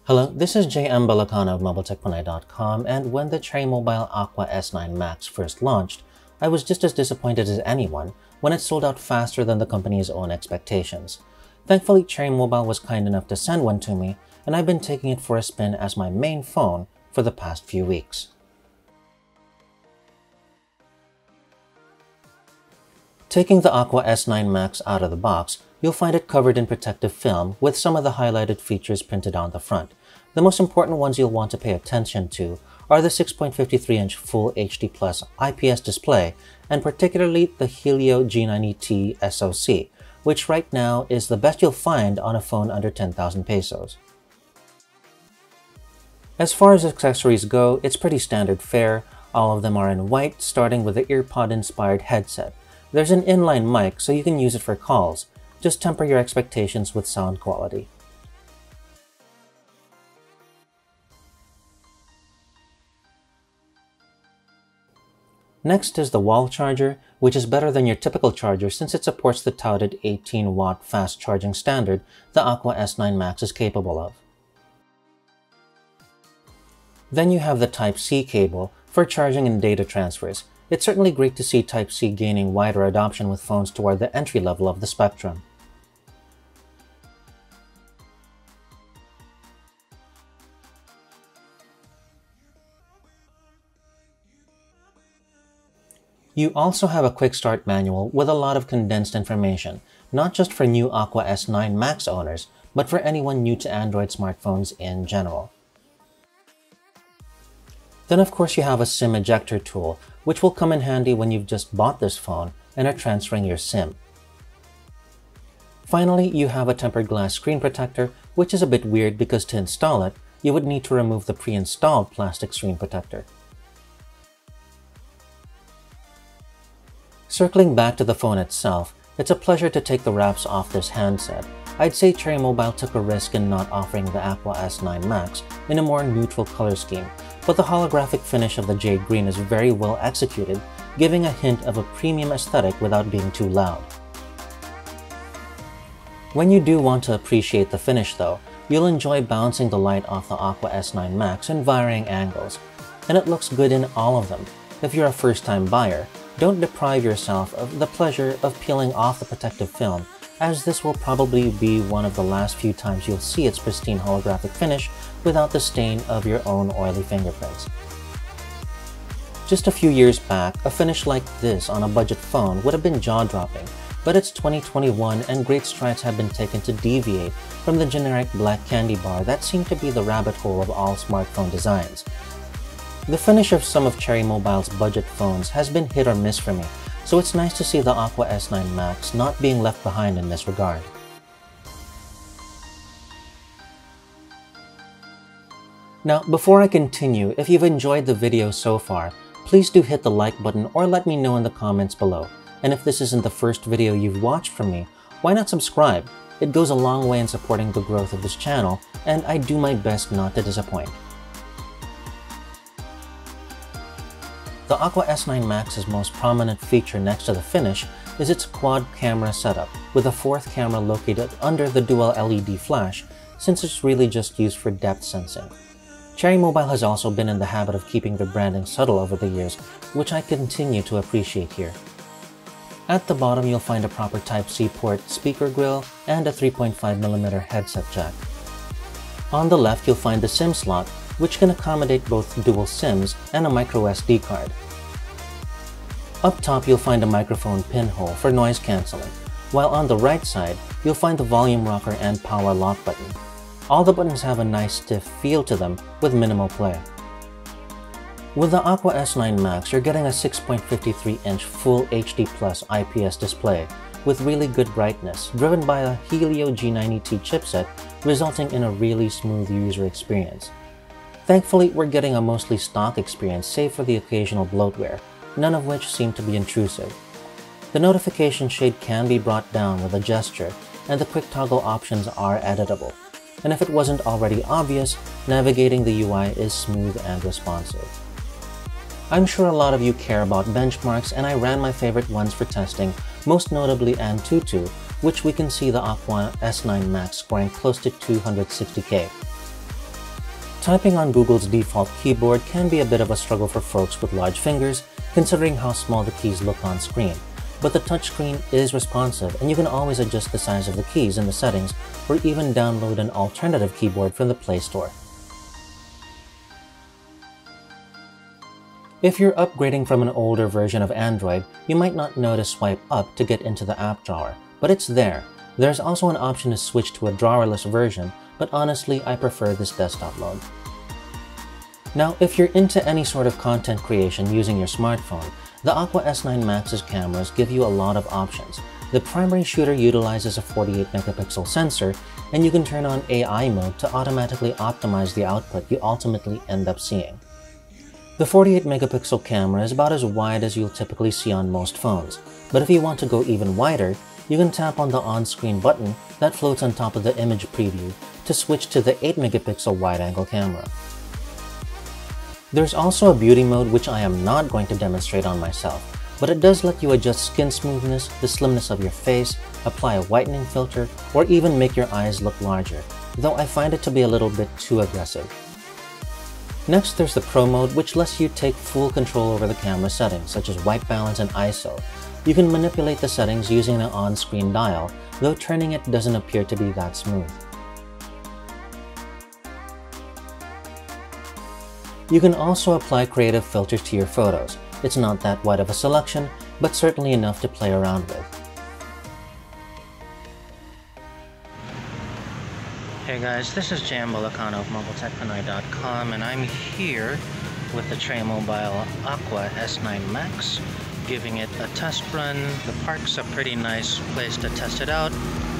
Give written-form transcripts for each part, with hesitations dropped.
Hello, this is JM Balacana of MobileTechPanay.com, and when the Cherry Mobile Aqua S9 Max first launched, I was just as disappointed as anyone when it sold out faster than the company's own expectations. Thankfully, Cherry Mobile was kind enough to send one to me, and I've been taking it for a spin as my main phone for the past few weeks. Taking the Aqua S9 Max out of the box, you'll find it covered in protective film with some of the highlighted features printed on the front. The most important ones you'll want to pay attention to are the 6.53-inch Full HD Plus IPS display, and particularly the Helio G90T SoC, which right now is the best you'll find on a phone under 10,000 pesos. As far as accessories go, it's pretty standard fare. All of them are in white, starting with the EarPod-inspired headset. There's an inline mic, so you can use it for calls. Just temper your expectations with sound quality. Next is the wall charger, which is better than your typical charger since it supports the touted 18-watt fast charging standard the Aqua S9 Max is capable of. Then you have the Type-C cable for charging and data transfers. It's certainly great to see Type-C gaining wider adoption with phones toward the entry level of the spectrum. You also have a quick start manual with a lot of condensed information, not just for new Aqua S9 Max owners, but for anyone new to Android smartphones in general. Then of course you have a SIM ejector tool, which will come in handy when you've just bought this phone and are transferring your SIM. Finally, you have a tempered glass screen protector, which is a bit weird because to install it, you would need to remove the pre-installed plastic screen protector. Circling back to the phone itself, it's a pleasure to take the wraps off this handset. I'd say Cherry Mobile took a risk in not offering the Aqua S9 Max in a more neutral color scheme, but the holographic finish of the jade green is very well executed, giving a hint of a premium aesthetic without being too loud. When you do want to appreciate the finish though, you'll enjoy bouncing the light off the Aqua S9 Max in varying angles, and it looks good in all of them. If you're a first-time buyer, don't deprive yourself of the pleasure of peeling off the protective film, as this will probably be one of the last few times you'll see its pristine holographic finish without the stain of your own oily fingerprints. Just a few years back, a finish like this on a budget phone would have been jaw-dropping, but it's 2021 and great strides have been taken to deviate from the generic black candy bar that seemed to be the rabbit hole of all smartphone designs. The finish of some of Cherry Mobile's budget phones has been hit or miss for me, so it's nice to see the Aqua S9 Max not being left behind in this regard. Now, before I continue, if you've enjoyed the video so far, please do hit the like button or let me know in the comments below. And if this isn't the first video you've watched from me, why not subscribe? It goes a long way in supporting the growth of this channel, and I do my best not to disappoint. The Aqua S9 Max's most prominent feature next to the finish is its quad camera setup, with a fourth camera located under the dual LED flash, since it's really just used for depth sensing. Cherry Mobile has also been in the habit of keeping their branding subtle over the years, which I continue to appreciate here. At the bottom you'll find a proper Type-C port, speaker grill, and a 3.5mm headset jack. On the left you'll find the SIM slot, which can accommodate both dual SIMs and a microSD card. Up top you'll find a microphone pinhole for noise cancelling, while on the right side you'll find the volume rocker and power lock button. All the buttons have a nice stiff feel to them with minimal play. With the Aqua S9 Max, you're getting a 6.53-inch Full HD Plus IPS display with really good brightness, driven by a Helio G90T chipset, resulting in a really smooth user experience. Thankfully, we're getting a mostly stock experience save for the occasional bloatware, none of which seem to be intrusive. The notification shade can be brought down with a gesture, and the quick toggle options are editable. And if it wasn't already obvious, navigating the UI is smooth and responsive. I'm sure a lot of you care about benchmarks, and I ran my favorite ones for testing, most notably Antutu, which we can see the Aqua S9 Max scoring close to 260K. Typing on Google's default keyboard can be a bit of a struggle for folks with large fingers, considering how small the keys look on screen. But the touchscreen is responsive, and you can always adjust the size of the keys in the settings, or even download an alternative keyboard from the Play Store. If you're upgrading from an older version of Android, you might not notice swipe up to get into the app drawer, but it's there. There's also an option to switch to a drawerless version, but honestly, I prefer this desktop mode. Now, if you're into any sort of content creation using your smartphone, the Aqua S9 Max's cameras give you a lot of options. The primary shooter utilizes a 48-megapixel sensor, and you can turn on AI mode to automatically optimize the output you ultimately end up seeing. The 48-megapixel camera is about as wide as you'll typically see on most phones, but if you want to go even wider, you can tap on the on-screen button that floats on top of the image preview to switch to the 8-megapixel wide-angle camera. There's also a beauty mode which I am not going to demonstrate on myself, but it does let you adjust skin smoothness, the slimness of your face, apply a whitening filter, or even make your eyes look larger, though I find it to be a little bit too aggressive. Next, there's the Pro mode, which lets you take full control over the camera settings, such as white balance and ISO. You can manipulate the settings using an on-screen dial, though turning it doesn't appear to be that smooth. You can also apply creative filters to your photos. It's not that wide of a selection, but certainly enough to play around with. Hey guys, this is Jan Bolacano of MobileTechPinoy.com, and I'm here with the Tray Mobile Aqua S9 Max, giving it a test run. The park's a pretty nice place to test it out.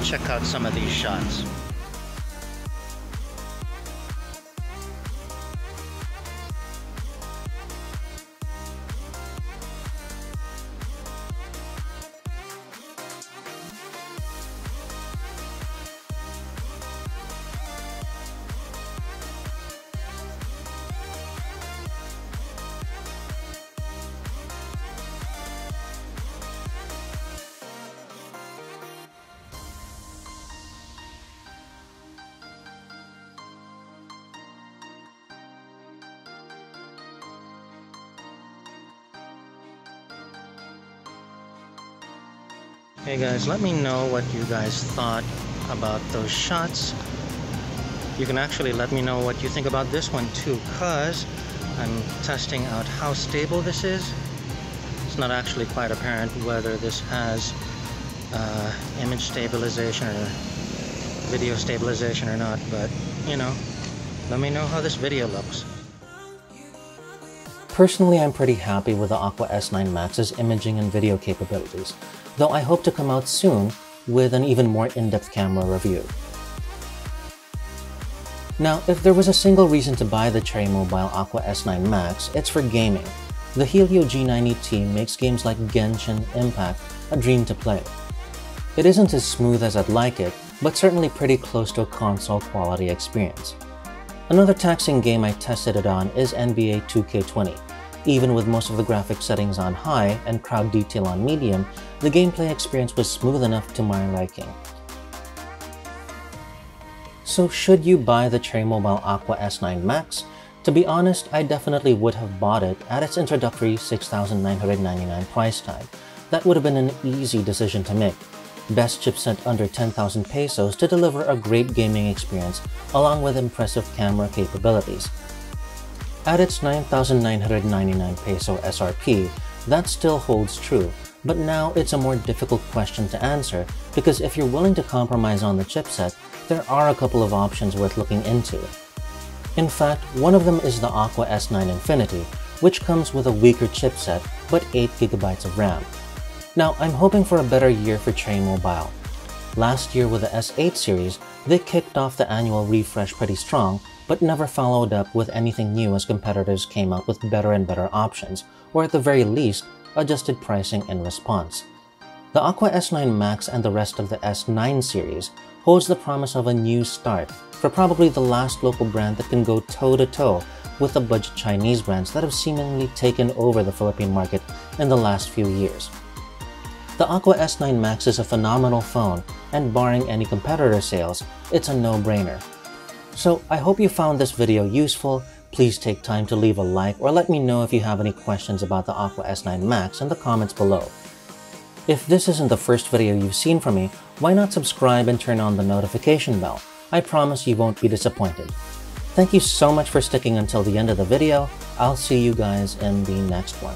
Check out some of these shots. Hey guys, let me know what you guys thought about those shots. You can actually let me know what you think about this one too, because I'm testing out how stable this is. It's not actually quite apparent whether this has image stabilization or video stabilization or not, but you know, let me know how this video looks. Personally, I'm pretty happy with the Aqua S9 Max's imaging and video capabilities, though I hope to come out soon with an even more in-depth camera review. Now, if there was a single reason to buy the Tray Mobile Aqua S9 Max, it's for gaming. The Helio G90T makes games like Genshin Impact a dream to play. It isn't as smooth as I'd like it, but certainly pretty close to a console quality experience. Another taxing game I tested it on is NBA 2K20. Even with most of the graphics settings on high and crowd detail on medium, the gameplay experience was smooth enough to my liking. So should you buy the Tray Mobile Aqua S9 Max? To be honest, I definitely would have bought it at its introductory $6,999 price tag. That would have been an easy decision to make. Best chipset under 10,000 pesos to deliver a great gaming experience along with impressive camera capabilities. At its 9,999 peso SRP, that still holds true, but now it's a more difficult question to answer because if you're willing to compromise on the chipset, there are a couple of options worth looking into. In fact, one of them is the Aqua S9 Infinity, which comes with a weaker chipset but 8GB of RAM. Now, I'm hoping for a better year for Tray Mobile. Last year with the S8 series, they kicked off the annual refresh pretty strong, but never followed up with anything new as competitors came out with better and better options, or at the very least, adjusted pricing in response. The Aqua S9 Max and the rest of the S9 series holds the promise of a new start for probably the last local brand that can go toe-to-toe with the budget Chinese brands that have seemingly taken over the Philippine market in the last few years. The Aqua S9 Max is a phenomenal phone, and barring any competitor sales, it's a no-brainer. So I hope you found this video useful. Please take time to leave a like or let me know if you have any questions about the Aqua S9 Max in the comments below. If this isn't the first video you've seen from me, why not subscribe and turn on the notification bell? I promise you won't be disappointed. Thank you so much for sticking until the end of the video. I'll see you guys in the next one.